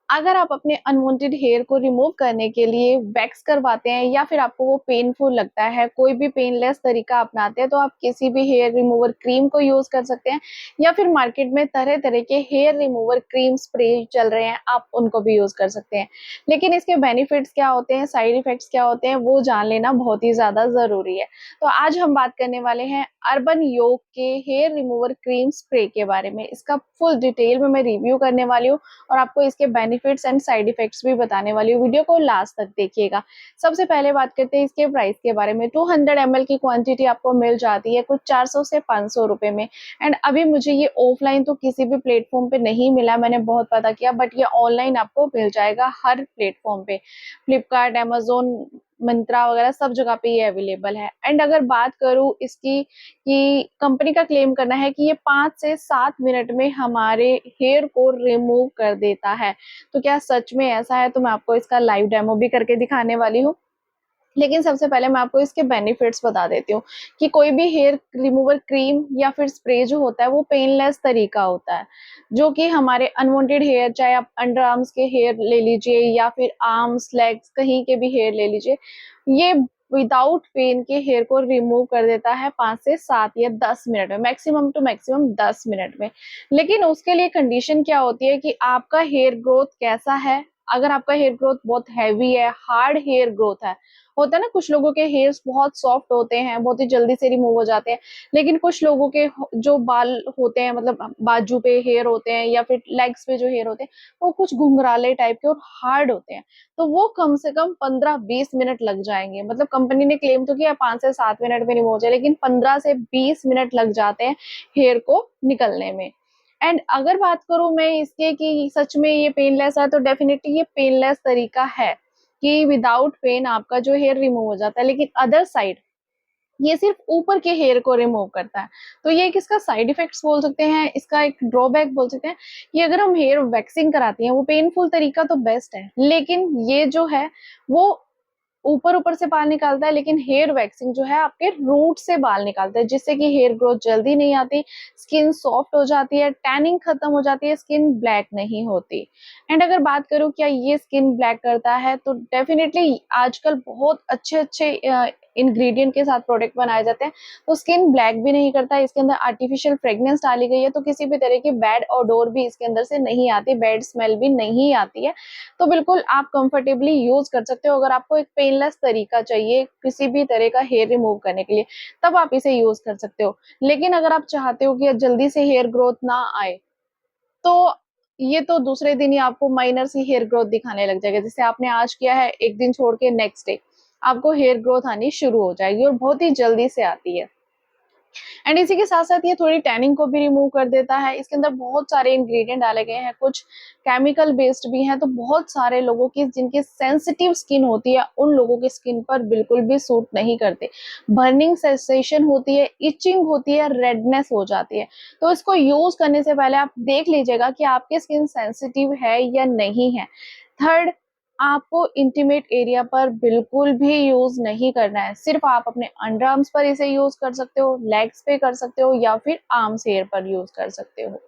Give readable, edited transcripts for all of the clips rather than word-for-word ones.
अगर आप अपने अनवांटेड हेयर को रिमूव करने के लिए वैक्स करवाते हैं या फिर आपको वो पेनफुल लगता है, कोई भी पेनलेस तरीका अपनाते हैं, तो आप किसी भी हेयर रिमूवर क्रीम को यूज कर सकते हैं या फिर मार्केट में तरह तरह के हेयर रिमूवर क्रीम स्प्रे चल रहे हैं, आप उनको भी यूज कर सकते हैं। लेकिन इसके बेनिफिट्स क्या होते हैं, साइड इफेक्ट्स क्या होते हैं, वो जान लेना बहुत ही ज्यादा जरूरी है। तो आज हम बात करने वाले हैं अर्बन योग के हेयर रिमूवर क्रीम स्प्रे के बारे में। इसका फुल डिटेल में मैं रिव्यू करने वाली हूँ और आपको इसके बेनिफिट्स एंड साइड इफेक्ट्स भी बताने वाली हूँ। वीडियो को लास्ट तक देखिएगा। सबसे पहले बात करते हैं इसके प्राइस के बारे में। 200 ml की क्वांटिटी आपको मिल जाती है कुछ 400 से 500 रुपए में। एंड अभी मुझे ये ऑफलाइन तो किसी भी प्लेटफॉर्म पे नहीं मिला, मैंने बहुत पता किया, बट ये ऑनलाइन आपको मिल जाएगा हर प्लेटफॉर्म पे। फ्लिपकार्ट, अमेजोन, मिंत्रा वगैरह सब जगह पे ये अवेलेबल है। एंड अगर बात करूँ इसकी कि कंपनी का क्लेम करना है कि ये 5 से 7 मिनट में हमारे हेयर को रिमूव कर देता है। तो क्या सच में ऐसा है? तो मैं आपको इसका लाइव डेमो भी करके दिखाने वाली हूँ। लेकिन सबसे पहले मैं आपको इसके बेनिफिट्स बता देती हूँ कि कोई भी हेयर रिमूवर क्रीम या फिर स्प्रे जो होता है वो पेनलेस तरीका होता है, जो कि हमारे अनवांटेड हेयर, चाहे आप अंडर आर्म्स के हेयर ले लीजिए या फिर आर्म्स, लेग्स, कहीं के भी हेयर ले लीजिए, ये विदाउट पेन के हेयर को रिमूव कर देता है 5 से 7 या 10 मिनट में, मैक्सिमम टू मैक्सिमम 10 मिनट में। लेकिन उसके लिए कंडीशन क्या होती है कि आपका हेयर ग्रोथ कैसा है। अगर आपका हेयर ग्रोथ बहुत हैवी है, हार्ड हेयर ग्रोथ है, होता है ना, कुछ लोगों के हेयर्स बहुत सॉफ्ट होते हैं, बहुत ही जल्दी से रिमूव हो जाते हैं। लेकिन कुछ लोगों के जो बाल होते हैं, मतलब बाजू पे हेयर होते हैं या फिर लेग्स पे जो हेयर होते हैं, वो कुछ घुंघराले टाइप के और हार्ड होते हैं। तो वो कम से कम 15-20 मिनट लग जाएंगे। मतलब कंपनी ने क्लेम तो किया 5 से 7 मिनट में रिमूव हो जाए, लेकिन 15 से 20 मिनट लग जाते हैं हेयर को निकलने में। एंड अगर बात करूं मैं इसके कि सच में ये पेनलेस है, तो डेफिनेटली ये पेनलेस तरीका है कि विदाउट पेन आपका जो हेयर रिमूव हो जाता है। लेकिन अदर साइड ये सिर्फ ऊपर के हेयर को रिमूव करता है। तो ये एक इसका साइड इफेक्ट्स बोल सकते हैं, इसका एक ड्रॉबैक बोल सकते हैं कि अगर हम हेयर वैक्सिंग कराते हैं, वो पेनफुल तरीका तो बेस्ट है, लेकिन ये जो है वो ऊपर ऊपर से बाल निकालता है, लेकिन हेयर वैक्सिंग जो है आपके रूट से बाल निकालता है, जिससे कि हेयर ग्रोथ जल्दी नहीं आती, स्किन सॉफ्ट हो जाती है, टैनिंग खत्म हो जाती है, स्किन ब्लैक नहीं होती। एंड अगर बात करूं क्या ये स्किन ब्लैक करता है, तो डेफिनेटली आजकल बहुत अच्छे अच्छे इंग्रेडिएंट के साथ प्रोडक्ट बनाए जाते हैं, तो स्किन ब्लैक भी नहीं करता। इसके अंदर आर्टिफिशियल फ्रेग्रेंस डाली गई है, तो किसी भी तरह की बैड ओडोर भी इसके अंदर से नहीं आती, बैड स्मेल भी नहीं आती है। तो बिल्कुल आप कंफर्टेबली यूज कर सकते हो। अगर आपको एक पेनलेस तरीका चाहिए किसी भी तरह का हेयर रिमूव करने के लिए, तब आप इसे यूज कर सकते हो। लेकिन अगर आप चाहते हो कि जल्दी से हेयर ग्रोथ ना आए, तो ये तो दूसरे दिन ही आपको माइनर सी हेयर ग्रोथ दिखाने लग जाएगा। जैसे आपने आज किया है, एक दिन छोड़ के नेक्स्ट डे आपको हेयर ग्रोथ आनी शुरू हो जाएगी, और बहुत ही जल्दी से आती है। एंड इसी के साथ साथ ये थोड़ी टैनिंग को भी रिमूव कर देता है। इसके अंदर बहुत सारे इंग्रेडिएंट डाले गए हैं, कुछ केमिकल बेस्ड भी हैं, तो बहुत सारे लोगों की जिनकी सेंसिटिव स्किन होती है, उन लोगों की स्किन पर बिल्कुल भी सूट नहीं करते। बर्निंग सेंसेशन होती है, इचिंग होती है, रेडनेस हो जाती है। तो इसको यूज करने से पहले आप देख लीजिएगा कि आपकी स्किन सेंसिटिव है या नहीं है। थर्ड, आपको इंटीमेट एरिया पर बिल्कुल भी यूज नहीं करना है। सिर्फ आप अपने अंडर आर्म्स पर इसे यूज कर सकते हो, लेग्स पे कर सकते हो, या फिर आर्म्स हेयर पर यूज कर सकते हो,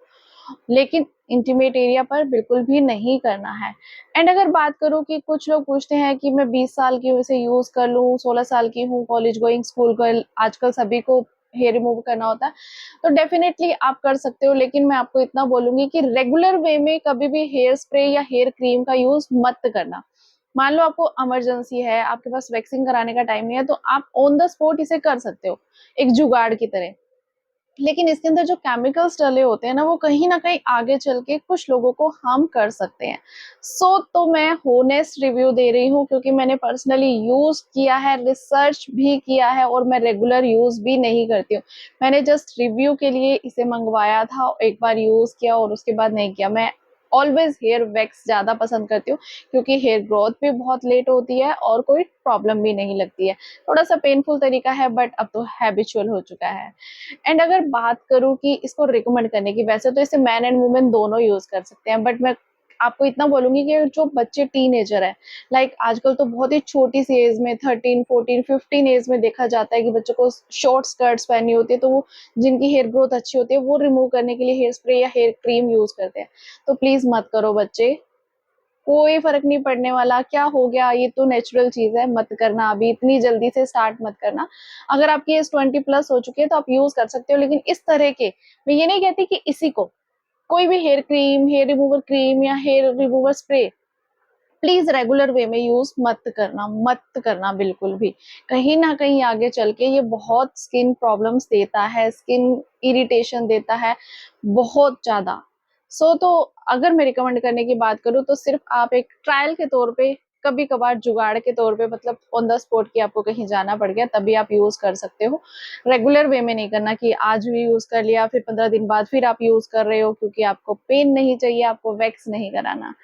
लेकिन इंटीमेट एरिया पर बिल्कुल भी नहीं करना है। एंड अगर बात करूं कि कुछ लोग पूछते हैं कि मैं 20 साल की हूँ, इसे यूज कर लूं, 16 साल की हूँ, कॉलेज गोइंग स्कूल गर्ल, आजकल सभी को हेयर रिमूव करना होता है, तो डेफिनेटली आप कर सकते हो। लेकिन मैं आपको इतना बोलूंगी कि रेगुलर वे में कभी भी हेयर स्प्रे या हेयर क्रीम का यूज मत करना। मान लो आपको इमरजेंसी है, आपके पास वैक्सिंग कराने का टाइम नहीं है, तो आप ऑन द स्पॉट इसे कर सकते हो, एक जुगाड़ की तरह। लेकिन इसके अंदर जो केमिकल्स डले होते हैं ना कहीं आगे चल के कुछ लोगों को हार्म कर सकते हैं। तो मैं होनेस्ट रिव्यू दे रही हूँ, क्योंकि मैंने पर्सनली यूज किया है, रिसर्च भी किया है, और मैं रेगुलर यूज भी नहीं करती हूँ। मैंने जस्ट रिव्यू के लिए इसे मंगवाया था, एक बार यूज किया और उसके बाद नहीं किया। मैं ऑलवेज हेयर वैक्स ज्यादा पसंद करती हूँ, क्योंकि हेयर ग्रोथ भी बहुत लेट होती है और कोई प्रॉब्लम भी नहीं लगती है। थोड़ा सा पेनफुल तरीका है, बट अब तो हैबिचुअल हो चुका है। एंड अगर बात करूं कि इसको रिकमेंड करने की, वैसे तो इसे मैन एंड वुमेन दोनों यूज कर सकते हैं, बट मैं आपको इतना बोलूंगी कि जो बच्चे टीनेजर है, लाइक आजकल तो बहुत ही छोटी सी एज में 13, 14, 15 एज में देखा जाता है कि बच्चों को शॉर्ट स्कर्ट्स पहननी होती है, तो वो जिनकी हेयर ग्रोथ अच्छी होती है वो रिमूव करने के लिए हेयर स्प्रे या हेयर क्रीम यूज करते हैं। तो प्लीज मत करो बच्चे। कोई फ़र्क नहीं पड़ने वाला, क्या हो गया, ये तो नेचुरल चीज़ है, मत करना अभी, इतनी जल्दी से स्टार्ट मत करना। अगर आपकी एज 20 प्लस हो चुकी है तो आप यूज़ कर सकते हो, लेकिन इस तरह के, मैं ये नहीं कहती कि इसी को, कोई भी hair cream, hair remover cream या hair remover spray please regular way में यूज मत करना बिल्कुल भी। कहीं ना कहीं आगे चल के ये बहुत स्किन प्रॉब्लम्स देता है, स्किन इरिटेशन देता है बहुत ज्यादा। तो अगर मैं रिकमेंड करने की बात करूँ तो सिर्फ आप एक ट्रायल के तौर पे, कभी कभार जुगाड़ के तौर पे, मतलब ऑन द स्पॉट की आपको कहीं जाना पड़ गया तभी आप यूज कर सकते हो। रेगुलर वे में नहीं करना कि आज भी यूज कर लिया फिर 15 दिन बाद फिर आप यूज कर रहे हो, क्योंकि आपको पेन नहीं चाहिए, आपको वैक्स नहीं कराना।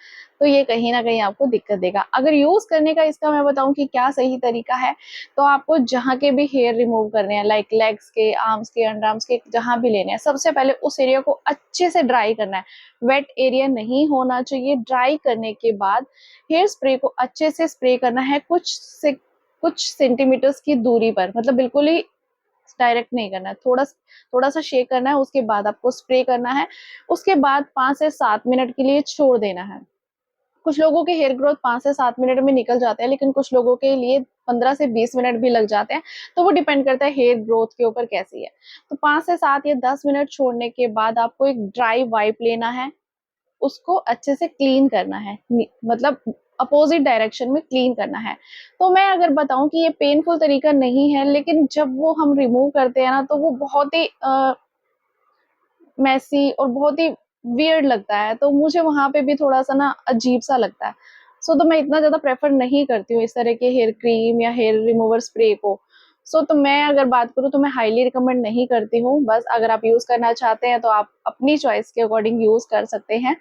तो ये कहीं न कहीं आपको दिक्कत देगा। अगर यूज़ करने का इसका मैं बताऊँ कि क्या सही तरीका है, तो आपको जहाँ के भी हेयर रिमूव करने हैं, लाइक लेग्स के, आर्म्स के, अंडर आर्म्स के, जहाँ भी लेने हैं, सबसे पहले उस एरिया को अच्छे से ड्राई करना है। वेट एरिया नहीं होना चाहिए। ड्राई करने के बाद हेयर स्प्रे को अच्छे से स्प्रे करना है, कुछ सेंटीमीटर्स की दूरी पर, मतलब बिल्कुल ही डायरेक्ट नहीं करना है, थोड़ा-सा शेक करना है, उसके बाद आपको स्प्रे करना है। उसके बाद 5 से 7 मिनट के लिए छोड़ देना है। कुछ लोगों के हेयर ग्रोथ 5 से 7 मिनट में निकल जाते हैं, लेकिन कुछ लोगों के लिए 15 से 20 मिनट भी लग जाते हैं, तो वो डिपेंड करता है हेयर ग्रोथ के ऊपर कैसी है। तो 5 से 7 या 10 मिनट छोड़ने के बाद आपको एक ड्राई वाइप लेना है, उसको अच्छे से क्लीन करना है, मतलब अपोजिट डायरेक्शन में क्लीन करना है। तो मैं अगर बताऊँ कि ये पेनफुल तरीका नहीं है, लेकिन जब वो हम रिमूव करते हैं ना, तो वो बहुत ही मेसी और बहुत ही वियर्ड लगता है, तो मुझे वहाँ पे भी थोड़ा-सा ना अजीब-सा लगता है। तो मैं इतना ज़्यादा प्रेफ़र नहीं करती हूँ इस तरह के हेयर क्रीम या हेयर रिमूवर स्प्रे को। तो मैं अगर बात करूँ तो मैं हाइली रिकमेंड नहीं करती हूँ। बस अगर आप यूज़ करना चाहते हैं तो आप अपनी चॉइस के अकॉर्डिंग यूज़ कर सकते हैं।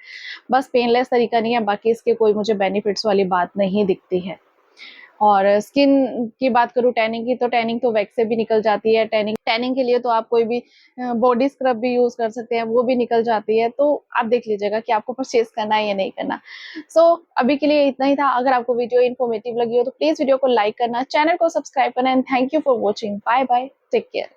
बस पेनलेस तरीका नहीं है, बाकी इसके कोई मुझे बेनिफिट्स वाली बात नहीं दिखती है। और स्किन की बात करूँ टैनिंग की, तो टैनिंग तो वैक्स से भी निकल जाती है। टैनिंग टैनिंग के लिए तो आप कोई भी बॉडी स्क्रब भी यूज़ कर सकते हैं, वो भी निकल जाती है। तो आप देख लीजिएगा कि आपको परचेज़ करना है या नहीं करना। अभी के लिए इतना ही था। अगर आपको वीडियो इन्फॉर्मेटिव लगी हो तो प्लीज़ वीडियो को लाइक करना, चैनल को सब्सक्राइब करना and thank you for watching. Bye bye, take care.